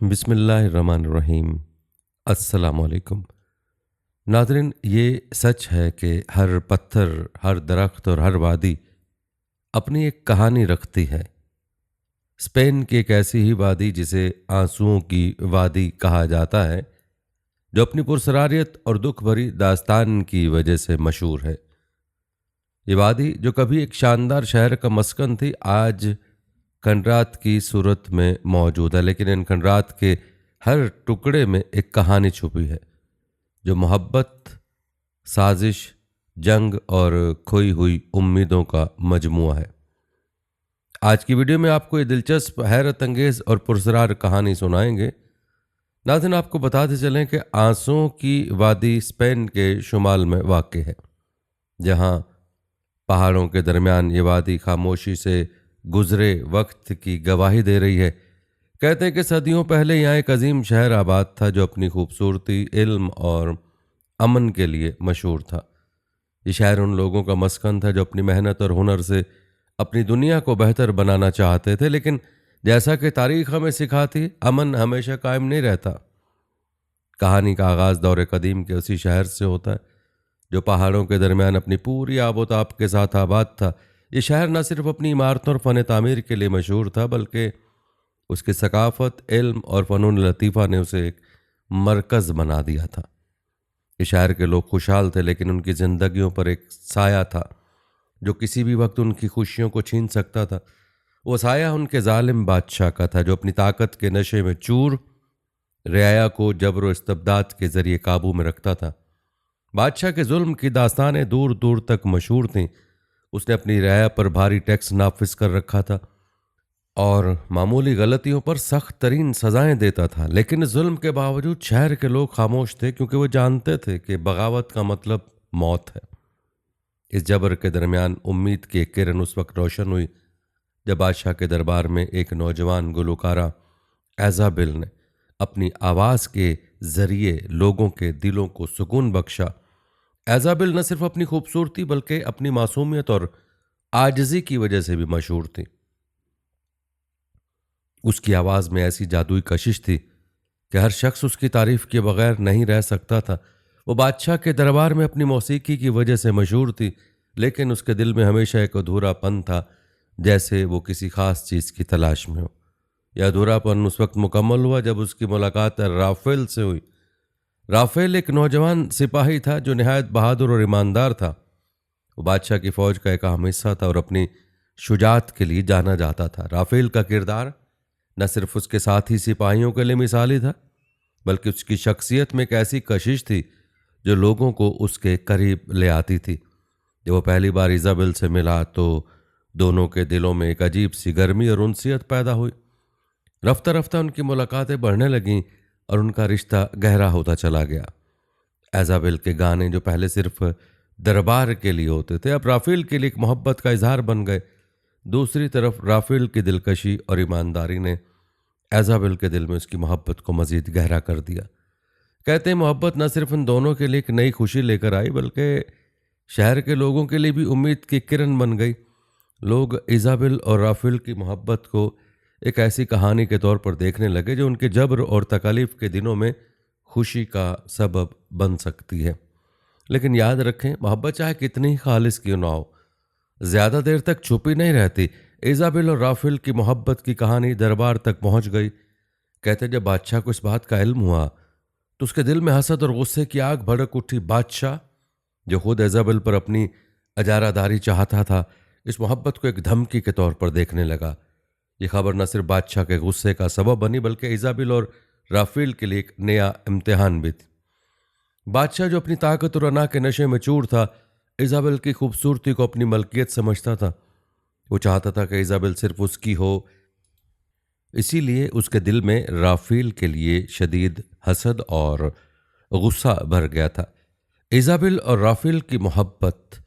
बिस्मिल्लाहिर्रहमानिर्रहीम। अस्सलामुअलैकुम। नाज़रीन, ये सच है कि हर पत्थर, हर दरख्त और हर वादी अपनी एक कहानी रखती है। स्पेन की एक ऐसी ही वादी जिसे आंसुओं की वादी कहा जाता है, जो अपनी पुरसरारियत और दुख भरी दास्तान की वजह से मशहूर है। ये वादी जो कभी एक शानदार शहर का मस्कन थी, आज खंडरात की सूरत में मौजूद है, लेकिन इन खंडरात के हर टुकड़े में एक कहानी छुपी है, जो मोहब्बत, साजिश, जंग और खोई हुई उम्मीदों का मजमुआ है। आज की वीडियो में आपको ये दिलचस्प, हैरत अंगेज और पुरस्कार कहानी सुनाएंगे। नाज़रीन, आपको बताते चलें कि आंसुओं की वादी स्पेन के शुमाल में वाक़ है, जहाँ पहाड़ों के दरमियान ये वादी खामोशी से गुजरे वक्त की गवाही दे रही है। कहते हैं कि सदियों पहले यहाँ एक अजीम शहर आबाद था, जो अपनी खूबसूरती, इल्म और अमन के लिए मशहूर था। ये शहर उन लोगों का मस्कन था जो अपनी मेहनत और हुनर से अपनी दुनिया को बेहतर बनाना चाहते थे, लेकिन जैसा कि तारीख हमें सिखाती, अमन हमेशा कायम नहीं रहता। कहानी का आगाज़ दौर कदीम के उसी शहर से होता है, जो पहाड़ों के दरमियान अपनी पूरी आबोताब के साथ आबाद था। ये शहर न सिर्फ अपनी इमारतों और फ़न तामीर के लिए मशहूर था, बल्कि उसकी सकाफ़त, इल्म और फ़नून लतीफ़ा ने उसे एक मरकज़ बना दिया था। इस शहर के लोग खुशहाल थे, लेकिन उनकी ज़िंदगियों पर एक साया था, जो किसी भी वक्त उनकी खुशियों को छीन सकता था। वो साया उनके जालिम बादशाह का था, जो अपनी ताकत के नशे में चूर रियाया को जबर व इस्तबदाद के ज़रिए काबू में रखता था। बादशाह के जुल्म की दास्तानें दूर दूर तक मशहूर थीं। उसने अपनी रियाया पर भारी टैक्स नाफिज कर रखा था और मामूली गलतियों पर सख्त तरीन सजाएं देता था, लेकिन इस जुल्म के बावजूद शहर के लोग खामोश थे, क्योंकि वो जानते थे कि बगावत का मतलब मौत है। इस जबर के दरमियान उम्मीद की एक किरण उस वक्त रोशन हुई, जब बादशाह के दरबार में एक नौजवान गुलकारा एजाबिल ने अपनी आवाज़ के जरिए लोगों के दिलों को सुकून बख्शा। एजाबिल न सिर्फ अपनी खूबसूरती, बल्कि अपनी मासूमियत और आजिज़ी की वजह से भी मशहूर थी। उसकी आवाज़ में ऐसी जादुई कशिश थी कि हर शख्स उसकी तारीफ के बगैर नहीं रह सकता था। वो बादशाह के दरबार में अपनी मौसीकी की वजह से मशहूर थी, लेकिन उसके दिल में हमेशा एक अधूरापन था, जैसे वो किसी खास चीज़ की तलाश में हो। यह अधूरापन उस वक्त मुकम्मल हुआ जब उसकी मुलाकात राफेल से हुई। राफेल एक नौजवान सिपाही था, जो नहायत बहादुर और ईमानदार था। वो बादशाह की फ़ौज का एक अहम हिस्सा था और अपनी शुजात के लिए जाना जाता था। राफेल का किरदार न सिर्फ उसके साथी सिपाहियों के लिए मिसाली था, बल्कि उसकी शख्सियत में एक ऐसी कशिश थी जो लोगों को उसके करीब ले आती थी। जब वो पहली बार इजाबेल से मिला, तो दोनों के दिलों में एक अजीब सी गर्मी और उनसियत पैदा हुई। रफ्ता रफ्ता उनकी मुलाकातें बढ़ने लगीं और उनका रिश्ता गहरा होता चला गया। एजाबेल के गाने, जो पहले सिर्फ दरबार के लिए होते थे, अब राफेल के लिए एक मोहब्बत का इजहार बन गए। दूसरी तरफ राफेल की दिलकशी और ईमानदारी ने एजाबेल के दिल में उसकी मोहब्बत को मजीद गहरा कर दिया। कहते हैं मोहब्बत न सिर्फ इन दोनों के लिए एक नई खुशी लेकर आई, बल्कि शहर के लोगों के लिए भी उम्मीद की किरण बन गई। लोग इजाबेल और राफेल की मोहब्बत को एक ऐसी कहानी के तौर पर देखने लगे, जो उनके जबर और तकालीफ के दिनों में खुशी का सबब बन सकती है। लेकिन याद रखें, मोहब्बत चाहे कितनी ही खालिस क्यों ना हो, ज़्यादा देर तक छुपी नहीं रहती। इजाबेल और राफेल की मोहब्बत की कहानी दरबार तक पहुंच गई। कहते जब बादशाह को इस बात का इल्म हुआ, तो उसके दिल में हसद और गुस्से की आग भड़क उठी। बादशाह, जो खुद इजाबेल पर अपनी अजारादारी चाहता था, इस मोहब्बत को एक धमकी के तौर पर देखने लगा। ये खबर न सिर्फ बादशाह के गुस्से का सबब बनी, बल्कि इजाबेल और राफेल के लिए एक नया इम्तिहान भी थी। बादशाह, जो अपनी ताकत और अना के नशे में चूर था, इजाबेल की खूबसूरती को अपनी मलकियत समझता था। वो चाहता था कि इजाबेल सिर्फ उसकी हो, इसीलिए उसके दिल में राफेल के लिए शदीद हसद और गुस्सा भर गया था। इजाबेल और राफेल की मोहब्बत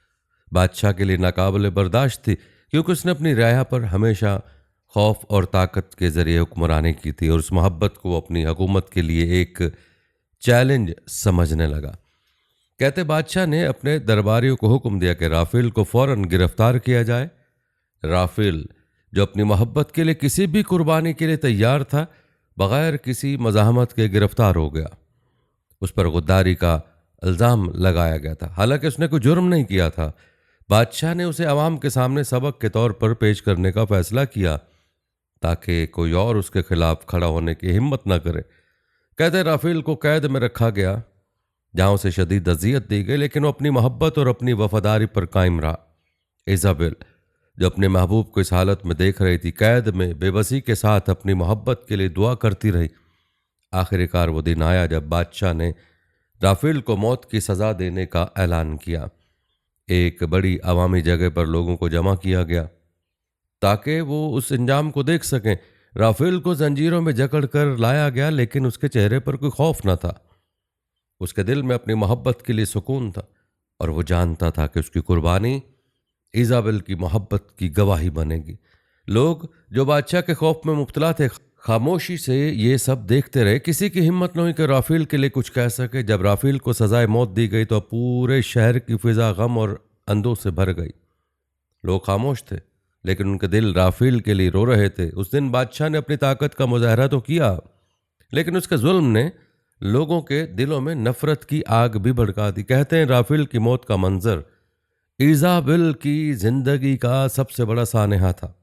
बादशाह के लिए नाकाबिल बर्दाश्त थी, क्योंकि उसने अपनी रियाया पर हमेशा खौफ और ताकत के ज़रिए हुक्मरानी की थी, और उस मोहब्बत को वो अपनी हुकूमत के लिए एक चैलेंज समझने लगा। कहते बादशाह ने अपने दरबारियों को हुक्म दिया कि राफेल को फ़ौरन गिरफ्तार किया जाए। राफेल, जो अपनी मोहब्बत के लिए किसी भी कुर्बानी के लिए तैयार था, बगैर किसी मज़ाहमत के गिरफ्तार हो गया। उस पर गद्दारी का इल्ज़ाम लगाया गया था, हालांकि उसने कोई जुर्म नहीं किया था। बादशाह ने उसे अवाम के सामने सबक के तौर पर पेश करने का फैसला किया ताकि कोई और उसके खिलाफ खड़ा होने की हिम्मत न करे। कहते राफेल को कैद में रखा गया, जहां उसे शदीद अजियत दी गई, लेकिन वो अपनी मोहब्बत और अपनी वफादारी पर कायम रहा। इजाबेल, जो अपने महबूब को इस हालत में देख रही थी, कैद में बेबसी के साथ अपनी मोहब्बत के लिए दुआ करती रही। आखिरकार वो दिन आया जब बादशाह ने राफेल को मौत की सज़ा देने का ऐलान किया। एक बड़ी अवामी जगह पर लोगों को जमा किया गया ताकि वो उस अंजाम को देख सकें। राफेल को जंजीरों में जकड़ कर लाया गया, लेकिन उसके चेहरे पर कोई खौफ न था। उसके दिल में अपनी मोहब्बत के लिए सुकून था और वो जानता था कि उसकी कुर्बानी इजाबेल की मोहब्बत की गवाही बनेगी। लोग जो बादशाह के खौफ में मुब्तला थे खामोशी से ये सब देखते रहे। किसी की हिम्मत न हुई कि राफेल के लिए कुछ कह सके। जब राफेल को सजाए मौत दी गई तो पूरे शहर की फिजा गम और अंधों से भर गई। लोग खामोश थे, लेकिन उनके दिल राफेल के लिए रो रहे थे। उस दिन बादशाह ने अपनी ताकत का मुजाहरा तो किया, लेकिन उसके जुल्म ने लोगों के दिलों में नफरत की आग भी भड़का दी। कहते हैं राफेल की मौत का मंजर इजाबेल की जिंदगी का सबसे बड़ा सानहा था।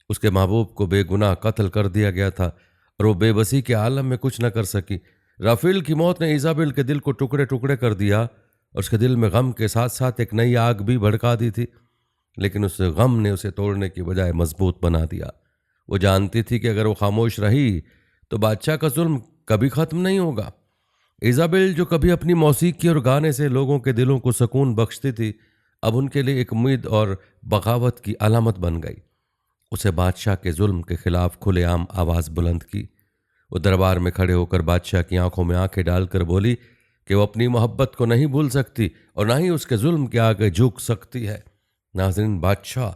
उसके महबूब को बेगुनाह कत्ल कर दिया गया था और वो बेबसी के आलम में कुछ न कर सकी। राफेल की मौत ने इजाबेल के दिल को टुकड़े टुकड़े कर दिया और उसके दिल में गम के साथ साथ एक नई आग भी भड़का दी थी, लेकिन उस गम ने उसे तोड़ने की बजाय मजबूत बना दिया। वो जानती थी कि अगर वो खामोश रही तो बादशाह का जुल्म कभी ख़त्म नहीं होगा। इजाबेल, जो कभी अपनी मौसीकी और गाने से लोगों के दिलों को सुकून बख्शती थी, अब उनके लिए एक उम्मीद और बगावत की अलामत बन गई। उसे बादशाह के जुल्म के खिलाफ खुलेआम आवाज़ बुलंद की। वो दरबार में खड़े होकर बादशाह की आंखों में आंखें डालकर बोली कि वो अपनी मोहब्बत को नहीं भूल सकती और ना ही उसके जुल्म के आगे झुक सकती है। नाज़रीन, बादशाह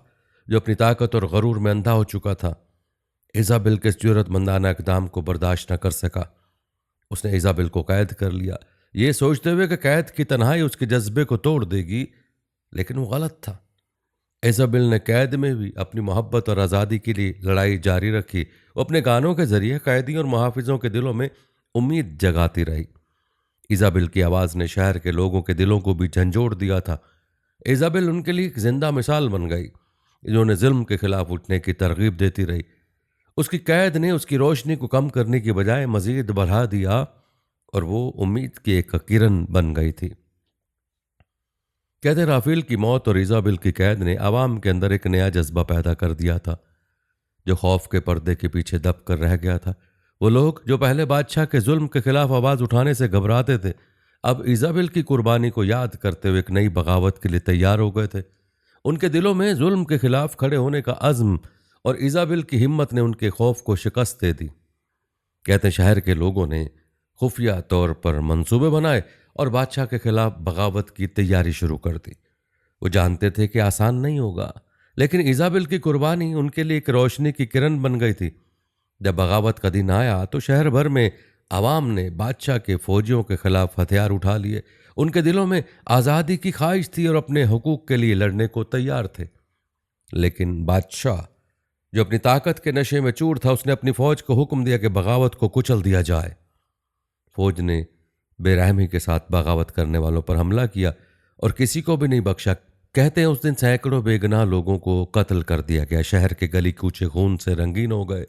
जो अपनी ताकत और गरूर में अंधा हो चुका था, इजाबेल के इस जुर्रतमंदाना इक़दाम को बर्दाश्त न कर सका। उसने इजाबेल को कैद कर लिया, ये सोचते हुए कि कैद की तन्हाई उसके जज्बे को तोड़ देगी, लेकिन वो गलत था। इजाबेल ने कैद में भी अपनी मोहब्बत और आज़ादी के लिए लड़ाई जारी रखी। वो अपने गानों के जरिए कैदी और मुहाफिजों के दिलों में उम्मीद जगाती रही। इजाबेल की आवाज़ ने शहर के लोगों के दिलों को भी झंझोड़ दिया था। इजाबेल उनके लिए एक जिंदा मिसाल बन गई, जिन्होंने जुल्म के खिलाफ उठने की तरगीब देती रही। उसकी कैद ने उसकी रोशनी को कम करने की बजाय मजीद बढ़ा दिया और वो उम्मीद की एक किरण बन गई थी। कहते राफेल की मौत और इजाबेल की कैद ने आवाम के अंदर एक नया जज्बा पैदा कर दिया था, जो खौफ के पर्दे के पीछे दब कर रह गया था। वो लोग जो पहले बादशाह के जुल्म के खिलाफ आवाज़ उठाने से घबराते थे, अब इजाबेल की कुर्बानी को याद करते हुए एक नई बगावत के लिए तैयार हो गए थे। उनके दिलों में जुल्म के खिलाफ खड़े होने का अज़्म और इजाबेल की हिम्मत ने उनके खौफ को शिकस्त दे दी। कहते हैं शहर के लोगों ने खुफिया तौर पर मंसूबे बनाए और बादशाह के खिलाफ बगावत की तैयारी शुरू कर दी। वो जानते थे कि आसान नहीं होगा, लेकिन इजाबेल की कुर्बानी उनके लिए एक रोशनी की किरण बन गई थी। जब बगावत का दिन आया तो शहर भर में आवाम ने बादशाह के फौजियों के खिलाफ हथियार उठा लिए। उनके दिलों में आज़ादी की ख्वाहिश थी और अपने हुकूक के लिए लड़ने को तैयार थे। लेकिन बादशाह, जो अपनी ताकत के नशे में चूर था, उसने अपनी फौज को हुक्म दिया कि बगावत को कुचल दिया जाए। फौज ने बेरहमी के साथ बगावत करने वालों पर हमला किया और किसी को भी नहीं बख्शा। कहते हैं उस दिन सैकड़ों बेगुनाह लोगों को कत्ल कर दिया गया। शहर के गली कूचे खून से रंगीन हो गए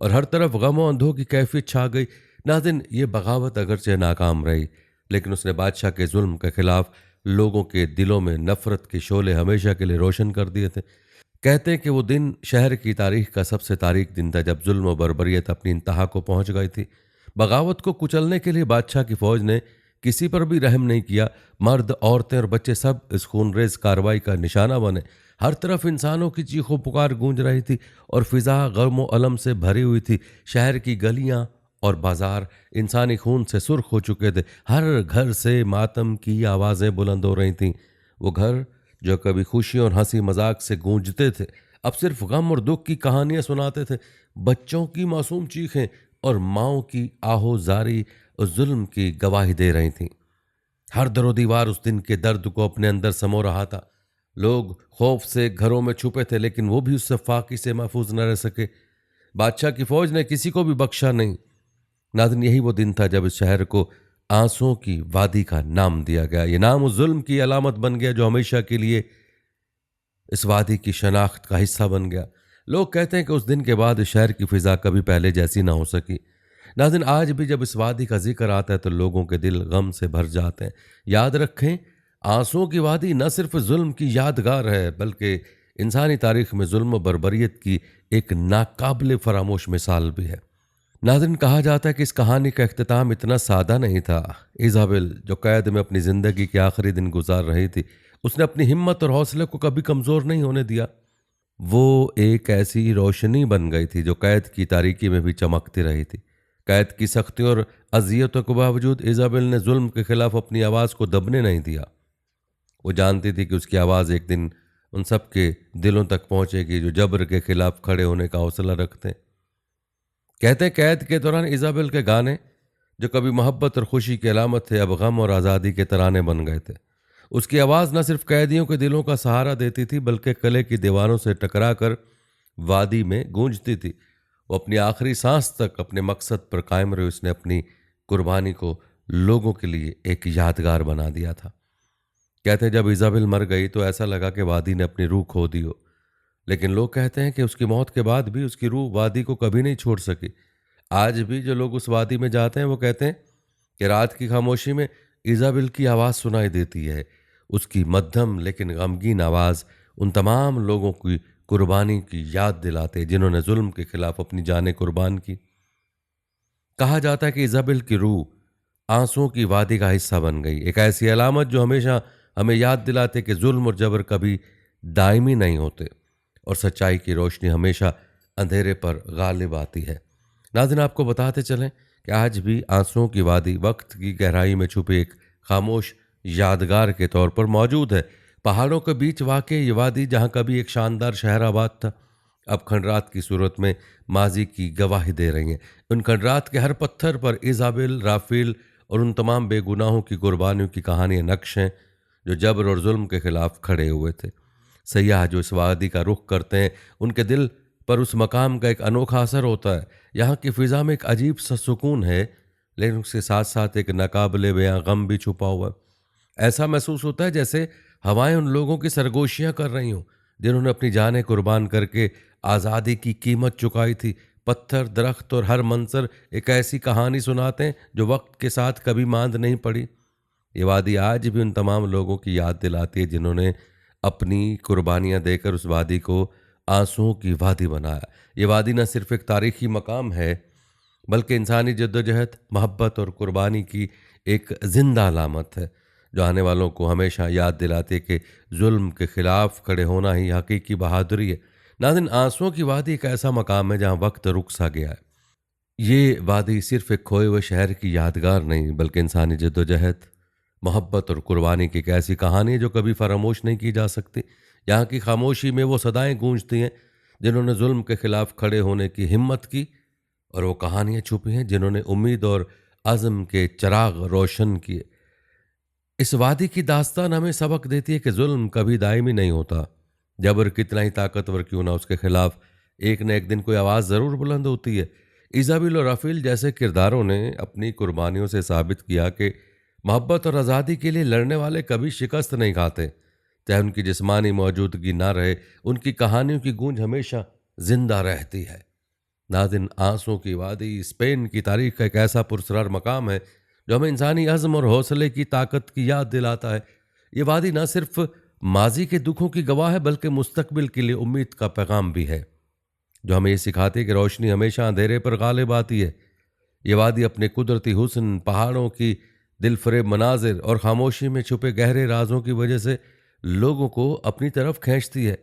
और हर तरफ गम और अंधों की कैफियत छा गई। नाज़रीन, ये बगावत अगरचे नाकाम रही, लेकिन उसने बादशाह के जुल्म के खिलाफ लोगों के दिलों में नफरत के शोले हमेशा के लिए रोशन कर दिए थे। कहते हैं कि वो दिन शहर की तारीख का सबसे तारीख दिन था, जब जुल्म और बर्बरियत अपनी इंतहा को पहुंच गई थी। बगावत को कुचलने के लिए बादशाह की फौज ने किसी पर भी रहम नहीं किया। मर्द, औरतें और बच्चे सब इस खूनरेज कार्रवाई का निशाना बने। हर तरफ इंसानों की चीखों पुकार गूंज रही थी और फिजा गम और अलम से भरी हुई थी। शहर की गलियां और बाजार इंसानी खून से सुर्ख हो चुके थे। हर घर से मातम की आवाज़ें बुलंद हो रही थीं। वो घर जो कभी खुशी और हंसी मजाक से गूंजते थे, अब सिर्फ गम और दुख की कहानियां सुनाते थे। बच्चों की मासूम चीखें और माओं की आहोजारी उस जुल्म की गवाही दे रही थीं। हर दरो दीवार उस दिन के दर्द को अपने अंदर समो रहा था। लोग खौफ से घरों में छुपे थे, लेकिन वो भी उससे फाकी से महफूज न रह सके। बादशाह की फौज ने किसी को भी बख्शा नहीं। नाज़रीन, यही वो दिन था जब इस शहर को आंसुओं की वादी का नाम दिया गया। ये नाम उस जुल्म की अलामत बन गया जो हमेशा के लिए इस वादी की शनाख्त का हिस्सा बन गया। लोग कहते हैं कि उस दिन के बाद इस शहर की फिजा कभी पहले जैसी ना हो सकी। नाज़रीन, आज भी जब इस वादी का जिक्र आता है तो लोगों के दिल गम से भर जाते हैं। याद रखें, आंसुओं की वादी न सिर्फ जुल्म की यादगार है बल्कि इंसानी तारीख में जुल्म और बर्बरियत की एक नाकाबिले फरामोश मिसाल भी है। नाज़रीन, कहा जाता है कि इस कहानी का इख्तिताम इतना सादा नहीं था। इज़ाबेल, जो कैद में अपनी ज़िंदगी के आखिरी दिन गुजार रही थी, उसने अपनी हिम्मत और हौसले को कभी कमज़ोर नहीं होने दिया। वो एक ऐसी रोशनी बन गई थी जो कैद की तारीकी में भी चमकती रही थी। कैद की सख्ती और अजियतों के बावजूद इज़ाबेल ने जुल्म के खिलाफ अपनी आवाज़ को दबने नहीं दिया। वो जानती थी कि उसकी आवाज़ एक दिन उन सब के दिलों तक पहुंचेगी जो जबर के खिलाफ खड़े होने का हौसला रखते हैं। कहते हैं, कैद के दौरान इज़ाबेल के गाने, जो कभी मोहब्बत और खुशी की अलामत थे, अब गम और आज़ादी के तराने बन गए थे। उसकी आवाज़ न सिर्फ कैदियों के दिलों का सहारा देती थी बल्कि किले की दीवारों से टकरा कर वादी में गूंजती थी। वो अपनी आखिरी सांस तक अपने मकसद पर कायम रही। उसने अपनी कुर्बानी को लोगों के लिए एक यादगार बना दिया था। कहते हैं, जब इज़ाबेल मर गई तो ऐसा लगा कि वादी ने अपनी रूह खो दी हो। लेकिन लोग कहते हैं कि उसकी मौत के बाद भी उसकी रूह वादी को कभी नहीं छोड़ सकी। आज भी जो लोग उस वादी में जाते हैं वो कहते हैं कि रात की खामोशी में इज़ाबेल की आवाज़ सुनाई देती है। उसकी मध्यम लेकिन गमगीन आवाज़ उन तमाम लोगों की कुर्बानी की याद दिलाते जिन्होंने जुल्म के खिलाफ अपनी जानें कुर्बान की। कहा जाता है कि इज़ाबेल की रूह आंसुओं की वादी का हिस्सा बन गई, एक ऐसी अलामत जो हमेशा हमें याद दिलाते कि जुल्म और जबर कभी दायमी नहीं होते और सच्चाई की रोशनी हमेशा अंधेरे पर गालिब आती है। नाज़रीन, आपको बताते चलें कि आज भी आंसुओं की वादी वक्त की गहराई में छुपे एक खामोश यादगार के तौर पर मौजूद है। पहाड़ों के बीच वाक़ ये वादी, जहाँ कभी एक शानदार शहर आबाद था, अब खंडरात की सूरत में माजी की गवाही दे रही हैं। उन खंडरात के हर पत्थर पर इज़ाबेल, राफेल और उन तमाम बेगुनाहों की कुर्बानियों की कहानियाँ नक्श हैं जो जबर और जुल्म के खिलाफ खड़े हुए थे। सयाह जो इस वादी का रुख करते हैं, उनके दिल पर उस मकाम का एक अनोखा असर होता है। यहाँ की फ़िज़ा में एक अजीब सा सुकून है, लेकिन उसके साथ साथ एक नाकाबिले बयां गम भी छुपा हुआ है। ऐसा महसूस होता है जैसे हवाएं उन लोगों की सरगोशियाँ कर रही हों जिन्होंने अपनी जानें कुर्बान करके आज़ादी की कीमत चुकाई थी। पत्थर, दरख्त और हर मंजर एक ऐसी कहानी सुनाते हैं जो वक्त के साथ कभी मांद नहीं पड़ी। ये वादी आज भी उन तमाम लोगों की याद दिलाती है जिन्होंने अपनी कुर्बानियाँ देकर उस वादी को आंसुओं की वादी बनाया। ये वादी न सिर्फ एक तारीखी मकाम है बल्कि इंसानी जद्दोजहद, मोहब्बत और कुर्बानी की एक जिंदा अलामत है जो आने वालों को हमेशा याद दिलाती है कि जुल्म के खिलाफ खड़े होना ही हकीकी बहादुरी है। नाज़रीन, आंसुओं की वादी एक ऐसा मकाम है जहाँ वक्त रुक सा गया है। ये वादी सिर्फ एक खोए हुए शहर की यादगार नहीं बल्कि इंसानी जद्दोजहद, मोहब्बत और कुर्बानी की एक ऐसी कहानी है जो कभी फरामोश नहीं की जा सकती। यहाँ की खामोशी में वो सदाएं गूंजती हैं जिन्होंने जुल्म के खिलाफ खड़े होने की हिम्मत की, और वो कहानियाँ छुपी हैं जिन्होंने उम्मीद और अज़्म के चिराग रोशन किए। इस वादी की दास्तान हमें सबक देती है कि जुल्म कभी दायमी नहीं होता। जबर कितना ही ताकतवर क्यों ना, उसके खिलाफ एक न एक दिन कोई आवाज़ ज़रूर बुलंद होती है। इज़ाबेल और राफेल जैसे किरदारों ने अपनी कुर्बानियों से साबित किया कि मोहब्बत और आज़ादी के लिए लड़ने वाले कभी शिकस्त नहीं खाते। चाहे उनकी जिस्मानी मौजूदगी ना रहे, उनकी कहानियों की गूंज हमेशा जिंदा रहती है। नाज़रीन, आंसुओं की वादी स्पेन की तारीख का एक ऐसा पुरस्कार मकाम है जो हमें इंसानी अज़्म और हौसले की ताकत की याद दिलाता है। ये वादी न सिर्फ माजी के दुखों की गवाह है बल्कि मुस्तकबिल के लिए उम्मीद का पैगाम भी है, जो हमें ये सिखाती है कि रोशनी हमेशा अंधेरे पर गालिब आती है। ये वादी अपने कुदरती हुस्न, पहाड़ों की दिलफरेब मनाजिर और खामोशी में छुपे गहरे राजों की वजह से लोगों को अपनी तरफ खींचती है।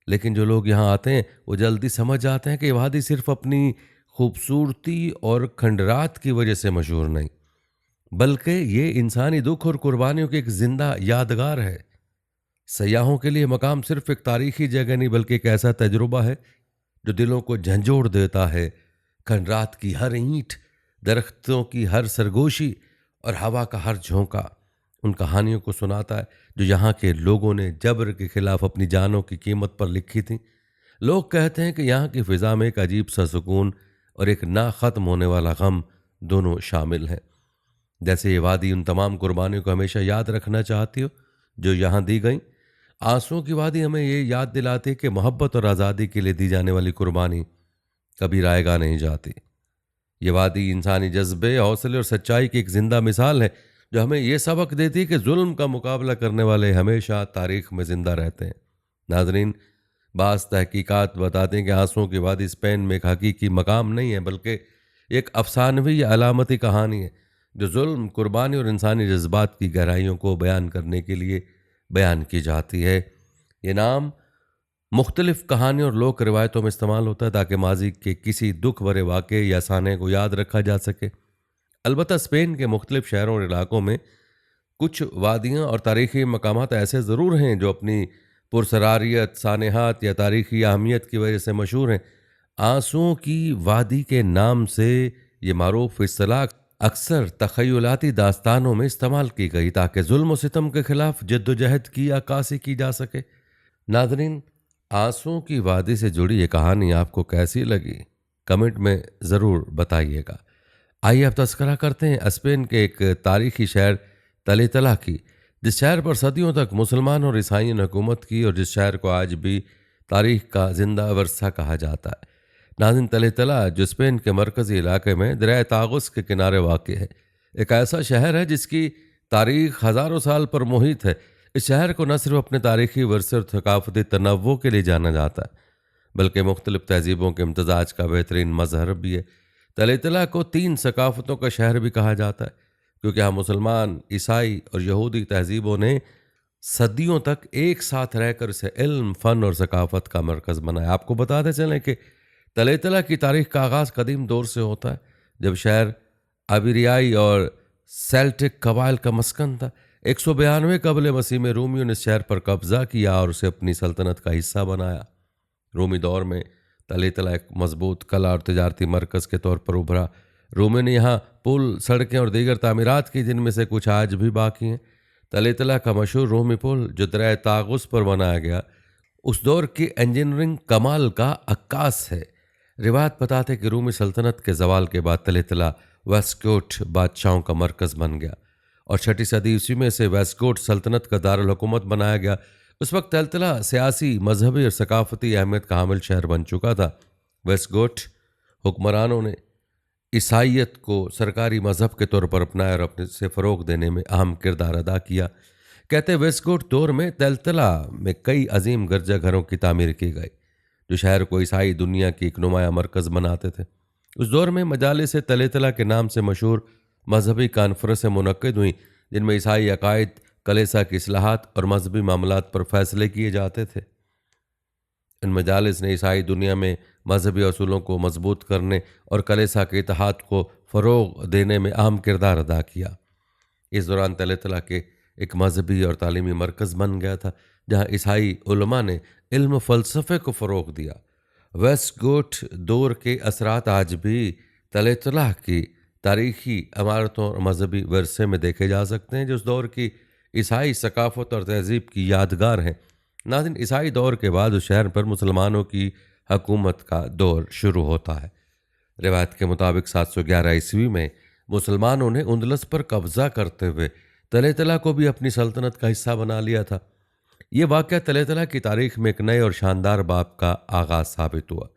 लेकिन जो लोग यहाँ आते हैं वो जल्दी समझ जाते हैं कि ये वादी सिर्फ अपनी खूबसूरती और खंडरात की वजह से मशहूर नहीं बल्कि ये इंसानी दुख और कुर्बानियों की एक जिंदा यादगार है। सयाहों के लिए मकाम सिर्फ एक तारीखी जगह नहीं बल्कि एक ऐसा तजुर्बा है जो दिलों को झंझोड़ देता है। खंडरात की हर ईंट, दरख्तों की हर सरगोशी और हवा का हर झोंका उन कहानियों को सुनाता है जो यहाँ के लोगों ने जबर के खिलाफ अपनी जानों की कीमत पर लिखी थी। लोग कहते हैं कि यहाँ की फ़िज़ा में एक अजीब सा सुकून और एक ना ख़त्म होने वाला गम दोनों शामिल हैं। जैसे ये वादी उन तमाम कुर्बानियों को हमेशा याद रखना चाहती हो जो यहाँ दी गई। आंसुओं की वादी हमें ये याद दिलाती है कि मोहब्बत और आज़ादी के लिए दी जाने वाली कुर्बानी कभी रायगा नहीं जाती। ये वादी इंसानी जज्बे, हौसले और सच्चाई की एक जिंदा मिसाल है जो हमें ये सबक देती है कि जुल्म का मुकाबला करने वाले हमेशा तारीख में जिंदा रहते हैं। नाजरीन, बास तहकीकात बताते हैं कि आंसुओं की वादी स्पेन में एक हकीकी मकाम नहीं है, बल्कि एक अफसानवी या अलामती कहानी है जो जुल्म, कुर्बानी और इंसानी जज्बात की गहराइयों को बयान करने के लिए बयान की जाती है। ये नाम मुख्तलिफ कहानियों और लोक रिवायतों में इस्तेमाल होता है ताकि माजी के किसी दुख भरे वाक़े या साने को याद रखा जा सके। अलबत्ता स्पेन के मुख्तलिफ शहरों और इलाकों में कुछ वादियाँ और तारीख़ी मकामात ऐसे ज़रूर हैं जो अपनी पुरसरारियत, सानेहात या तारीख़ी अहमियत की वजह से मशहूर हैं। आंसुओं की वादी के नाम से ये मारूफ इस्तिलाह अक्सर तख़य्युलाती दास्तानों में इस्तेमाल की गई ताकि जुल्म और सितम के ख़िलाफ़ जद्दोजहद की अक्कासी की जा सके। नाज़रीन, आंसुओं की वादी से जुड़ी ये कहानी आपको कैसी लगी? कमेंट में ज़रूर बताइएगा। आइए अब तस्करा करते हैं स्पेन के एक तारीखी शहर तलेतला की, जिस शहर पर सदियों तक मुसलमान और ईसाइयों ने हुकूमत की और जिस शहर को आज भी तारीख का जिंदा वर्सा कहा जाता है। नाज़रीन, तलेतला जो स्पेन के मरकज़ी इलाके में दरिया तागुस के किनारे वाक़ है, एक ऐसा शहर है जिसकी तारीख हज़ारों साल पर मुहित है। इस शहर को न सिर्फ अपने तारीखी वर्से और थकाफती तनव्वुर के लिए जाना जाता है, बल्कि मुख्तलिफ तहजीबों के इम्तजाज का बेहतरीन मजहर भी है। तलेतला को 3 सकाफ़तों का शहर भी कहा जाता है, क्योंकि यहाँ मुसलमान, ईसाई और यहूदी तहजीबों ने सदियों तक एक साथ रहकर इसे इल्म, फ़न और सकाफ़त का मरकज़ बनाया। आपको बताते चलें कि तलेतला की तारीख का आगाज़ कदीम दौर से होता है, जब शहर अबीरियाई और सेल्टिक कबाइल का मस्कन था। 192 कबल मसीह में रोमियों ने इस शहर पर कब्जा किया और उसे अपनी सल्तनत का हिस्सा बनाया। रोमी दौर में तलेतला एक मजबूत कला और तजारती मरकज़ के तौर पर उभरा। रोमियों ने यहाँ पुल, सड़कें और दीगर तामीरात की, जिनमें से कुछ आज भी बाकी हैं। तलेतला का मशहूर रोमी पुल जो दरिया तागुस पर बनाया गया, उस दौर की इंजीनियरिंग कमाल का अक्कास है। रिवायत बताते हैं कि रोमी सल्तनत के जवाल के बाद तलेतला वेस्टगोट बादशाहों का मरकज़ बन गया और 6ठी सदी ईस्वी में से वेस्टगोट सल्तनत का दारुल हुकूमत बनाया गया। उस वक्त तलेतला सियासी, मजहबी और सकाफती अहमियत का हामिल शहर बन चुका था। वेस्टगोट हुक्मरानों ने ईसाइयत को सरकारी मजहब के तौर पर अपनाया और अपने से फ़रोग देने में अहम किरदार अदा किया। कहते वेस्टगोट दौर में तलेतला में कई अजीम गिरजाघरों की तामीर की गई जो शहर को ईसाई दुनिया की एक नुमाया मरकज़ बनाते थे। उस दौर में मजालिस तलेतला के नाम से मशहूर मजहबी कॉन्फ्रेंसें मुनक्किद हुई, जिनमें ईसाई अकायद, कलेसा की इस्लाहात और मजहबी मामलात पर फैसले किए जाते थे। इन मजालिस ने ईसाई दुनिया में मजहबी असूलों को मजबूत करने और कलेसा के इत्तेहाद को फ़रोग देने में अहम किरदार अदा किया। इस दौरान तलेतला के एक मजहबी और तालीमी मरकज़ बन गया था, जहाँ ईसाई उलमा ने इल्म फ़लसफ़े को फ़रोग दिया। वेस्टगोट दौर के असरात आज भी तलेतला की तारीखी इमारतों और मजहबी वर्से में देखे जा सकते हैं, जो उस दौर की ईसाई सकाफत और तहजीब की यादगार हैं। नाज़रीन, ईसाई दौर के बाद उस शहर पर मुसलमानों की हकूमत का दौर शुरू होता है। रिवायत के मुताबिक 711 ईस्वी में मुसलमानों ने उंदलस पर कब्जा करते हुए तलेतला को भी अपनी सल्तनत का हिस्सा बना लिया था। ये वाक़या तलेतला की तारीख में एक नए और शानदार बाब का आगाज़ साबित हुआ।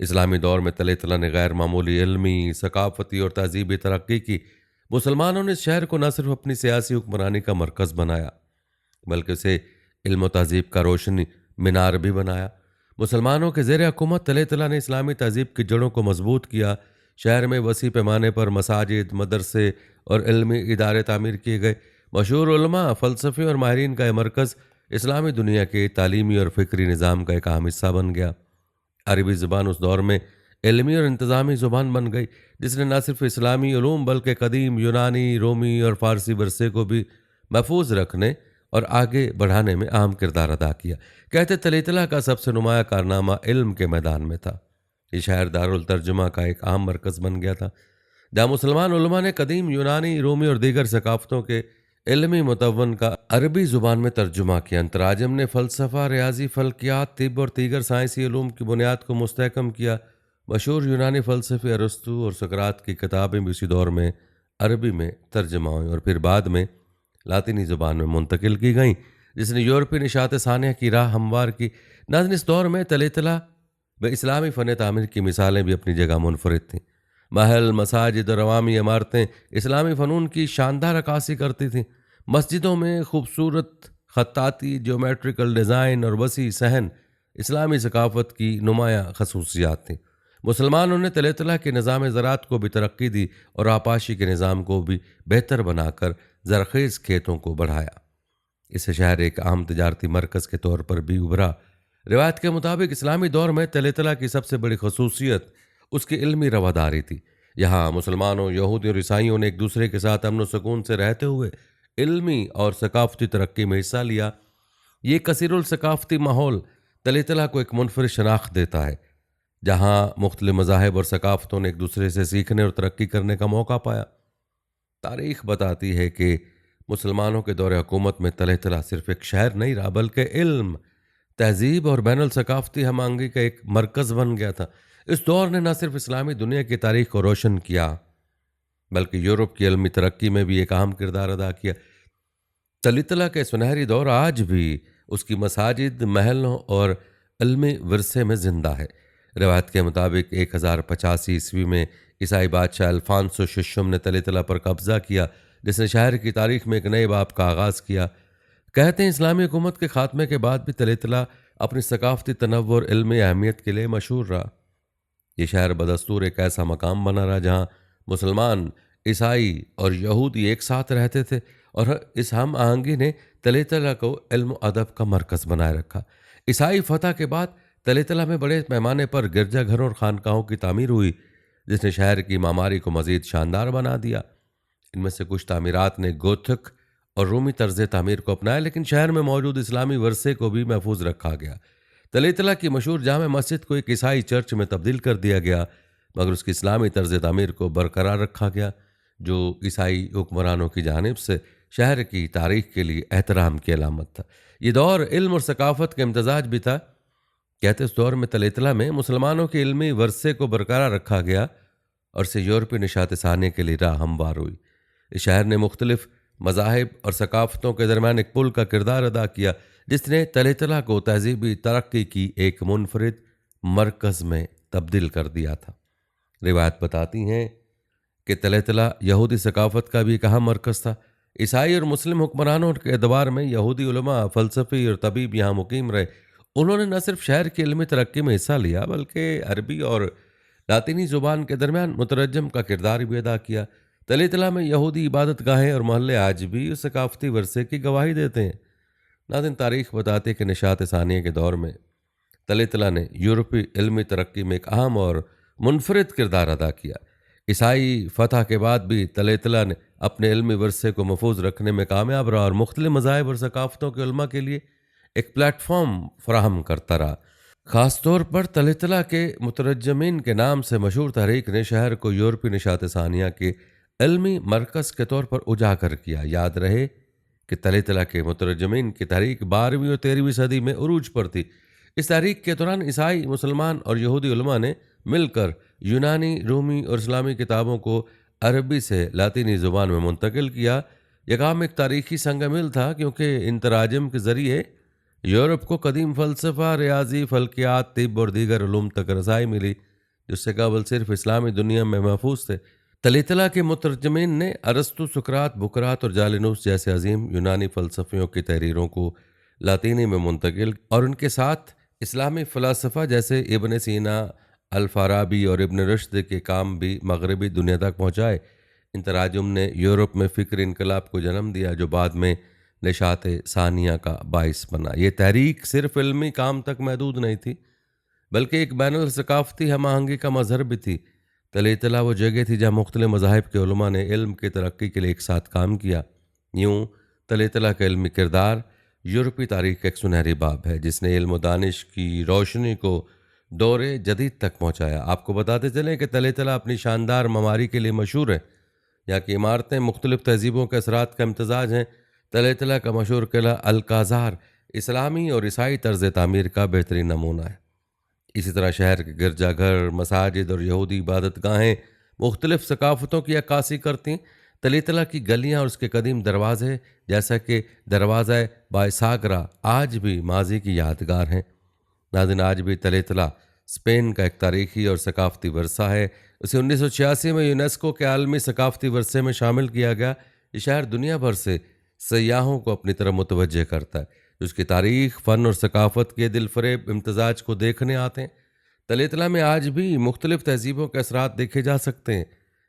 इस्लामी दौर में तलेतला ने गैर मामूली इल्मी, सकाफती और तहजीबी तरक्की की। मुसलमानों ने इस शहर को न सिर्फ अपनी सियासी हुक्मरानी का मरकज़ बनाया, बल्कि उसे इल्म तहजीब का रोशनी मीनार भी बनाया। मुसलमानों के ज़ेर हुकूमत तलेतला ने इस्लामी तहजीब की जड़ों को मजबूत किया। शहर में वसी पैमाने पर मसाजिद, मदरसे और इल्मी इदारे तामीर किए गए। मशहूर उलमा, फ़लसफ़े और माहिरीन का यह मरकज़ इस्लामी दुनिया के तालीमी और फ़िक्री निज़ाम का एक अहम हिस्सा बन गया। अरबी ज़ुबान उस दौर में इल्मी और इंतज़ामी ज़ुबान बन गई, जिसने न सिर्फ इस्लामी उलूम बल्कि कदीम यूनानी, रोमी और फ़ारसी वर्से को भी महफूज रखने और आगे बढ़ाने में अहम किरदार अदा किया। कहते तलेतला का सबसे नुमाया कारनामा इल्म के मैदान में था। ये शहर दारुल तर्जुमा का एक अहम मरकज़ बन गया था, जहाँ मुसलमान उलमा ने कदीम यूनानी, रोमी और दीगर सकाफ़तों के इल्मी मुतव्वन का अरबी ज़ुबान में तर्जुमा किया। अंतराजम ने फ़लसफ़ा, रियाज़ी, फ़ल्कियात, तिब और दीगर साइंसी उलूम की बुनियाद को मुस्तहकम किया। मशहूर यूनानी फ़लसफ़ी अरस्तू और सकरात की किताबें भी उसी दौर में अरबी में तर्जमा हुई और फिर बाद में लातिनी ज़ुबान में मुंतकिल की गईं, जिसने यूरोपीय निशात सानिया की राह हमवार की। नाज़िन, इस दौर में तलेतला व इस्लामी फ़न तामीर की मिसालें भी अपनी जगह मुनफरिद थीं। महल, मसाजिद और अवामी इमारतें इस्लामी फ़नून की शानदार अक्कासी करती थीं। मस्जिदों में खूबसूरत खत्ताती, ज्योमेट्रिकल डिज़ाइन और वसी सहन इस्लामी सकाफ़त की नुमायाँ खसूसियात थीं। मुसलमानों ने तलेतला के निज़ाम ज़राअत को भी तरक्की दी और आपाशी के निज़ाम को भी बेहतर बनाकर ज़रख़ेज़ खेतों को बढ़ाया। इससे शहर एक अहम तजारती मरकज़ के तौर पर भी उभरा। रिवायत के मुताबिक इस्लामी दौर में तलेतला की सबसे बड़ी खसूसियत उसकी इल्मी रवादारी थी। यहाँ मुसलमानों, यहूदी और ईसाइयों ने एक दूसरे के साथ अमन व सुकून से रहते हुए इल्मी और सकाफ़ती तरक्की में हिस्सा लिया। ये कसीरुल सकाफ़ती माहौल तलेतला को एक मुनफरिद शनाख्त देता है, जहाँ मुख्तलिफ मज़ाहिब और सकाफ़तों ने एक दूसरे से सीखने और तरक्की करने का मौका पाया। तारीख़ बताती है कि मुसलमानों के दौर हुकूमत में तलेतला सिर्फ़ एक शहर नहीं रहा, बल्कि इल्म, तहज़ीब और बैनुल सकाफ़ती हम आहंगी का एक मरकज़ बन गया था। इस दौर ने न सिर्फ इस्लामी दुनिया की तारीख़ को रोशन किया, बल्कि यूरोप की इल्मी तरक्की में भी एक अहम किरदार अदा किया। तलेतला के सुनहरी दौर आज भी उसकी मसाजिद, महलों और इल्मी विरसे में ज़िंदा है। रवायत के मुताबिक 1085 ईस्वी में ईसाई बादशाह अल्फांसो शिशुम ने तलेतला पर कब्ज़ा किया, जिसने शहर की तारीख़ में एक नए बाब का आगाज़ किया। कहते हैं इस्लामी हुकूमत के ख़ात्मे के बाद भी तलेतला अपनी सकाफ़ती तनव्वुर और इल्मी अहमियत के लिए मशहूर रहा। ये शहर बदस्तूर एक ऐसा मकाम बना रहा जहाँ मुसलमान, ईसाई और यहूदी एक साथ रहते थे और इस हम आहंगी ने तलेतला को इल्म अदब का मरकज़ बनाए रखा। ईसाई फतह के बाद तलेतला में बड़े पैमाने पर गिरजाघरों और खानकाहों की तामीर हुई, जिसने शहर की मामारी को मज़ीद शानदार बना दिया। इनमें से कुछ तामीरात ने गोथिक और रूमी तर्ज तामीर को अपनाया, लेकिन शहर में मौजूद इस्लामी वर्से को भी महफूज रखा गया। तलेतला की मशहूर जामे मस्जिद को एक ईसाई चर्च में तब्दील कर दिया गया, मगर उसकी इस्लामी तर्ज तामीर को बरकरार रखा गया, जो ईसाई हुक्मरानों की जानिब से शहर की तारीख के लिए एहतराम की अलामत था। ये दौर इल्म और सकाफ़त का इम्तजाज भी था। कहते इस दौर में तलेतला में मुसलमानों के इल्मी वर्से को बरकरार रखा गया और से यूरोपीय निशात सानिया के लिए राह हमवार हुई। इस शहर ने मुख्तलिफ मज़ाहिब और सकाफ़तों के दरमियान एक पुल का किरदार अदा किया, जिसने तलेतला को तहज़ीबी तरक्की की एक मुनफरिद मरकज़ में तब्दील कर दिया था। रिवायत बताती हैं कि तलेतला यहूदी सकाफ़त का भी एक अहम मरकज़ था। ईसाई और मुस्लिम हुक्मरानों के अदवार में यहूदी उलमा, फ़लसफ़ी और तबीब यहाँ मुकीम रहे। उन्होंने न सिर्फ शहर की इल्मी तरक्की में हिस्सा लिया, बल्कि अरबी और लातिनी ज़ुबान के दरमियान मुतरजम का किरदार भी अदा किया। तलेतला में यहूदी इबादत गाहें और महल्ले आज भी उस सकाफ़ती वर्से की गवाही देते हैं। नाज़िन, तारीख़ बताते हैं कि निशात सानिया के दौर में तलेतला ने यूरोपीय इल्मी तरक्की में एक अहम और मुनफरिद किरदार अदा किया। ईसाई फतह के बाद भी तलेतला ने अपने इल्मी वर्से को महफूज रखने में कामयाब रहा और मुख्तलिफ मज़ाहिब और सकाफ़तों के उलमा के लिए एक प्लेटफॉर्म फराहम करता रहा। ख़ास तौर पर तलेतला के मुतरजमीन के नाम से मशहूर तहरीक ने शहर को यूरोपीय निशात सानिया के इल्मी मरकज़ के तौर पर उजागर किया। याद रहे कि तलेतला के मुतरजमीन की तहरीक 12वीं और 13वीं सदी में उरूज पर थी। इस तहरीक के दौरान ईसाई, मुसलमान और यहूदी उलमा ने मिलकर यूनानी, रूमी और इस्लामी किताबों को अरबी से लातिनी ज़ुबान में मुंतकिल किया। यह काम एक तारीखी संगमिल था, क्योंकि इन तराजम के ज़रिए यूरोप को कदीम फ़लसफ़ा, रियाज़ी, फ़ल्कियात, तिब और दीगर उलूम तक रसाई मिली, जिससे कबल सिर्फ इस्लामी दुनिया में महफूज थे। तलेतला के मुतरजमीन ने अरस्तु, सुकरात, बुकरात और जालिनूस जैसे अजीम यूनानी फ़लसफ़ियों की तहरीरों को लातीनी में मुंतकिल और उनके साथ इस्लामी फ़लसफ़ा जैसे इब्न सीना, अल-फ़ाराबी और इब्न रुश्द के काम भी मगरबी दुनिया तक पहुँचाए। इन तराजुम ने यूरोप में फ़िक्र इनकलाब को जन्म दिया, जो बाद में निशात सानिया का बाइस बना। ये तहरीक सिर्फ इल्मी काम तक महदूद नहीं थी, बल्कि एक बैनुल सकाफ़ती हम आहंगी का मज़हर भी थी। तलेतला वो जगह थी जहाँ मुख्तलिफ मज़ाहिब के उलमा ने इल्म की तरक्की के लिए एक साथ काम किया। यूँ तलेतला का इल्मी किरदार यूरोपी तारीख़ का एक सुनहरी बाब है, जिसने इल्म व दानिश की रोशनी को दौरे जदीद तक पहुँचाया। आपको बताते चलें कि तलेतला अपनी शानदार ममारी के लिए मशहूर है। यहाँ की इमारतें मुख्तलिफ तहजीबों के असरात का इम्तजाज हैं। तले का मशहूर किला अलकाज़ार इस्लामी और ईसाई तर्ज तामीर का बेहतरीन नमूना है। इसी तरह शहर के गिरजाघर, मसाजिद और यहूदी इबादत गाहें मुख्तलिफ सकाफ़तों की अक्कासी करती। तलीतला की गलियाँ और उसके कदीम दरवाज़े जैसा कि दरवाज़ा बायसागरा आज भी माजी की यादगार हैं। नाज़रीन, आज भी तलेतला स्पेन का एक तारीखी और सकाफ़ती वर्सा है। उसे 1986 में यूनेस्को के आलमी सकाफ़ती वर्से में शामिल किया गया। ये शहर दुनिया भर से सयाहों को अपनी तरफ मुतवज्जे करता है, जो उसकी तारीख, फ़न और सकाफ़त के दिलफरेब इम्तजाज को देखने आते हैं। तलेतला में आज भी मुख्तलिफ तहजीबों के असरात देखे जा सकते हैं।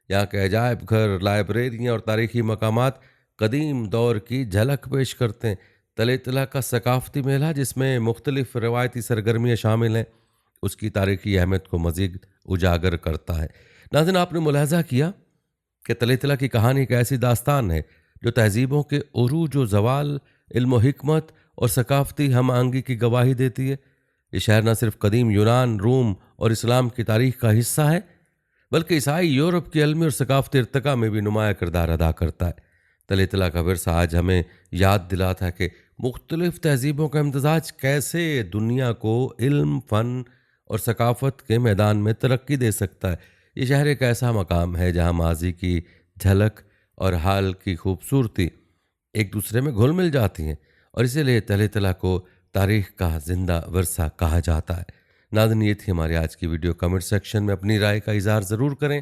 यहाँ के अजायब घर, लाइब्रेरियाँ और तारीखी मकामात कदीम दौर की झलक पेश करते हैं। तलेतला का सकाफ़ती मेला, जिसमें मुख्तलिफ रवायती सरगर्मियाँ शामिल हैं, उसकी तारीखी अहमियत को मज़ीद उजागर करता है। नाज़रीन, आपने मुलाहजा किया कि तलेतला की कहानी एक ऐसी दास्तान है जो तहजीबों के उरूज व ज़वाल, इल्म हिकमत और सकाफ़ती हम आहंगी की गवाही देती है। ये शहर न सिर्फ कदीम यूनान, रूम और इस्लाम की तारीख का हिस्सा है, बल्कि ईसाई यूरोप की अलमी और सकाफ़ती इर्तिका में भी नुमाया किरदार अदा करता है। तलेतला का विरसा आज हमें याद दिलाता है कि मुख्तलिफ तहजीबों का इम्तजाज कैसे दुनिया को इल्म, फ़न और सकाफ़त के मैदान में तरक्की दे सकता है। ये शहर एक ऐसा मकाम है जहाँ माजी की झलक और हाल की खूबसूरती एक दूसरे में घुल मिल जाती हैं, और इसीलिए तलेतला को तारीख़ का जिंदा वर्सा कहा जाता है। नाज़रीन, ये थी हमारी आज की वीडियो। कमेंट सेक्शन में अपनी राय का इज़हार ज़रूर करें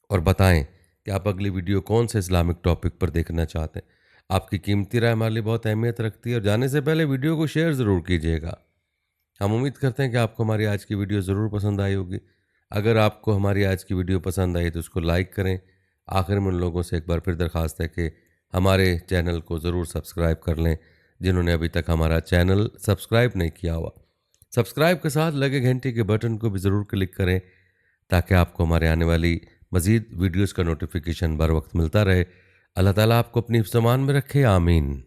और बताएं कि आप अगली वीडियो कौन से इस्लामिक टॉपिक पर देखना चाहते हैं। आपकी कीमती राय हमारे लिए बहुत अहमियत रखती है, और जाने से पहले वीडियो को शेयर ज़रूर कीजिएगा। हम उम्मीद करते हैं कि आपको हमारी आज की वीडियो ज़रूर पसंद आई होगी। अगर आपको हमारी आज की वीडियो पसंद आई तो उसको लाइक करें। आखिर में उन लोगों से एक बार फिर दरख्वास्त है कि हमारे चैनल को ज़रूर सब्सक्राइब कर लें, जिन्होंने अभी तक हमारा चैनल सब्सक्राइब नहीं किया हुआ। सब्सक्राइब के साथ लगे घंटे के बटन को भी ज़रूर क्लिक करें, ताकि आपको हमारे आने वाली मज़ीद वीडियोज़ का नोटिफिकेशन बर वक्त मिलता रहे। अल्लाह ताला आपको अपनी हिफ्ज़-ए-मान में रखे। आमीन।